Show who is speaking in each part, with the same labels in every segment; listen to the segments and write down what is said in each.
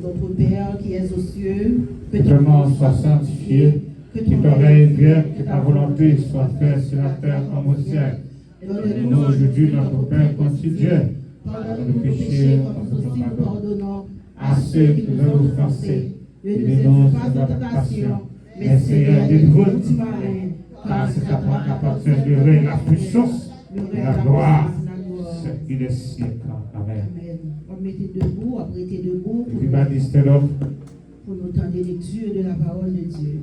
Speaker 1: Notre Père qui es aux cieux,
Speaker 2: que ton nom soit sanctifié, que ton règne vienne, que ta volonté soit faite sur la terre comme au ciel. Donne-nous aujourd'hui notre pain quotidien. Pardonne nos péchés, comme nous pardonnons à ceux qui nous ont offensés. Ne nous aide pas de tentation, mais Seigneur, délivre-nous du malin, car c'est à toi qu'appartient le règne, la puissance, la gloire, c'est des siècles. Amen.
Speaker 1: On mettait debout, on prêtait debout
Speaker 2: Everybody stand up.
Speaker 1: pour nous tendre lecture de la parole de Dieu.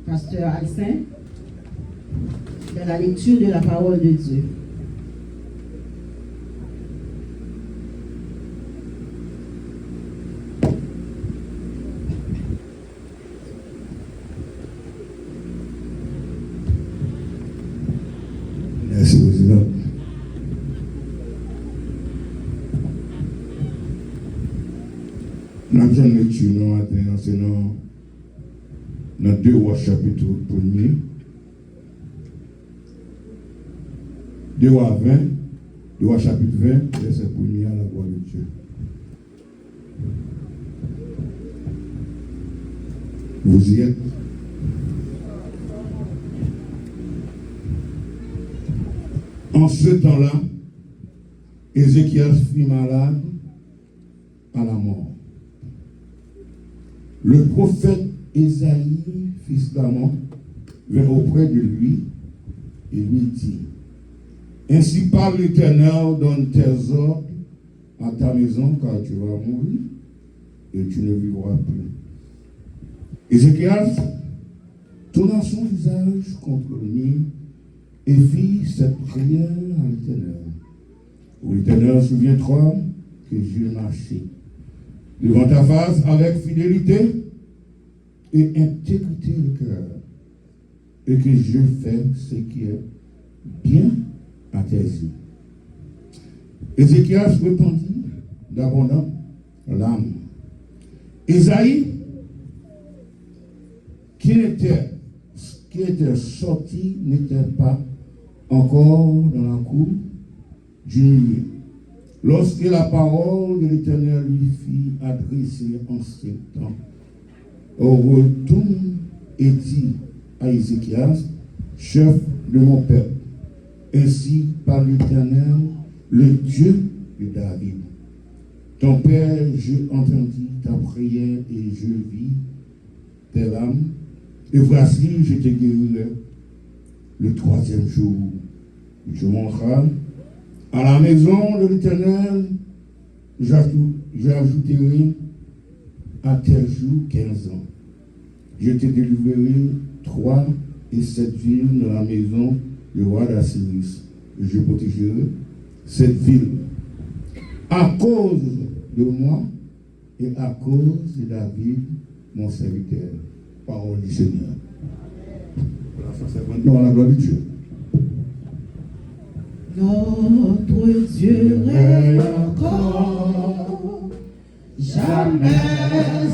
Speaker 1: Pasteur Alcin, de la lecture de la parole de Dieu.
Speaker 3: Merci, Président. Nous avons une lecture ce matin, c'est dans 2 Rois chapitre 1er. 2 Rois 20, 2 Rois chapitre 20, verset 1er à la voix de Dieu. Vous y êtes? En ce temps-là, Ézéchias fut malade à la mort. Le prophète Ésaïe, fils d'Amon, vint auprès de lui et lui dit: Ainsi parle l'Éternel, donne tes ordres à ta maison, car tu vas mourir et tu ne vivras plus. Ézéchias tourna son visage contre le mur et fit cette prière à l'Éternel. Ô l'Éternel, souviens-toi que j'ai marché devant ta face avec fidélité et intégrité de cœur, et que je fais ce qui est bien à tes yeux. Ézéchias répondit d'abondant l'âme. Ésaïe, qui était sorti, n'était pas encore dans la cour du milieu, lorsque la parole de l'Éternel lui fit adresser en ces temps. Retourne et dit à Ézéchias, chef de mon peuple, ainsi par l'Éternel, le Dieu de David. Ton père, je entendis ta prière et je vis tes larmes, et voici, je te guérirai le 3e jour. Je montrerai à la maison de l'Éternel, j'ajouterai à tes jours 15 ans. Je te délivrerai 3 et 7 villes de la maison du roi d'Assyrie. Je protégerai cette ville à cause de moi et à cause de David, mon serviteur. Parole du Seigneur. Voilà, ça c'est maintenant à la gloire de Dieu.
Speaker 1: Notre Dieu règne encore, jamais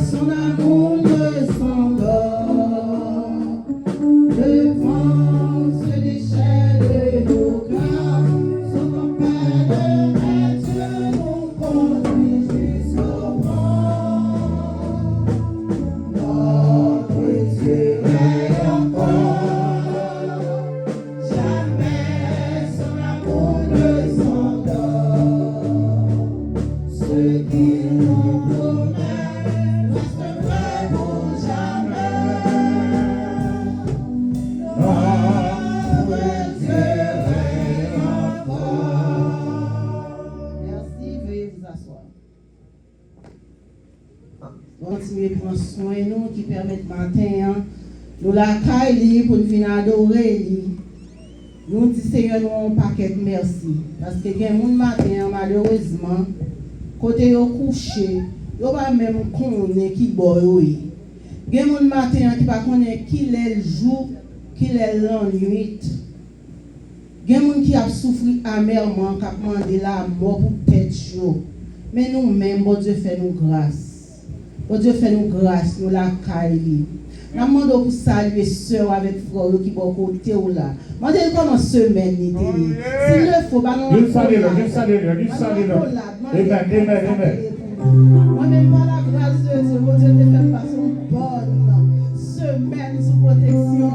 Speaker 1: son amour ne s'endort. Le vent se déchaîne de nos cœurs, son campagne de Dieu nous conduit jusqu'au vent. Notre Dieu règne encore, jamais son amour ne s'endort. Ce qu'il nous promet reste vrai pour jamais. Notre Dieu règne encore. Merci, veuillez vous asseoir. Continuez à prendre soin de nous qui permettent matin, nous la caille pour nous venir adorer. Nous disons Seigneur, nous un paquet merci. Parce que il y a des gens matin, malheureusement, côté au couché, ils ne pas même connaître qui boit. Il y a des gens matin qui ne connaissent qui est le jour, qui est la nuit. Il y a des gens qui ont souffert amèrement, qui ont demandé la mort pour tête chaud. Mais nous-mêmes, bon Dieu fait nous grâce. Bon Dieu fait nous grâce, nous la caille. Nous demandons pour saluer sœur avec frère qui vont côté ou là. Moi, je comment semaine n'était. S'il le faut, bah non.
Speaker 2: Dieu salue, Dieu salue, Dieu salue. Amen, amen, amen.
Speaker 1: Moi-même, par la grâce de Dieu, mon Dieu te fait passer une bonne semaine sous protection.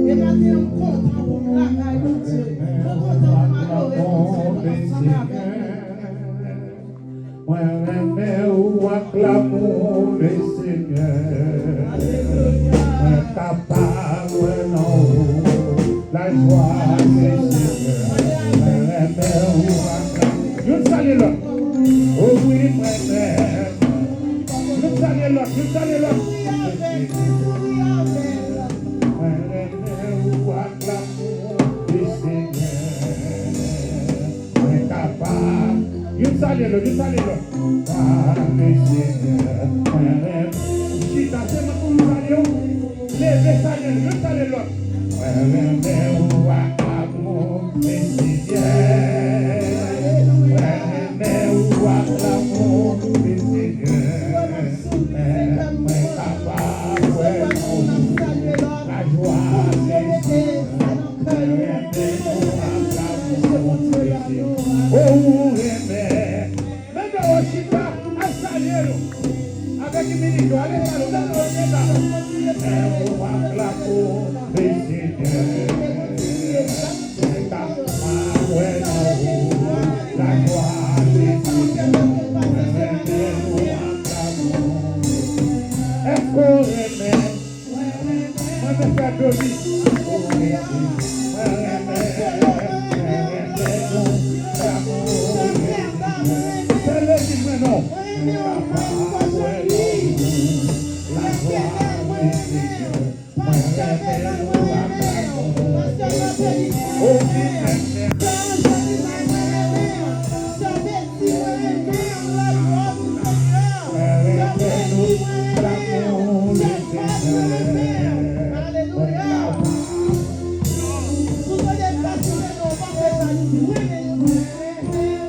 Speaker 1: Et maintenant, je suis content pour la caille de Dieu. Je suis content pour m'adorer mon Dieu. Ensemble avec nous.
Speaker 2: Moi, j'aime ou acclamons le Seigneur. Moi, capable, non, la joie du Seigneur. Moi, j'aime ou acclamons. Je salue l'autre. Oh oui, moi, j'aime. Je salue l'autre, je salue l'autre. Moi, j'aime ou acclamons le Seigneur. Moi, capable. You salue le, you salue le. Ah, le Seigneur. Chita, c'est moi pour salue. Levez, salue, you salue le. Ou acclamons le Seigneur. Ou acclamons le Seigneur. Mais capable, la joie des Seigneur. Oh, avec une minute, allez,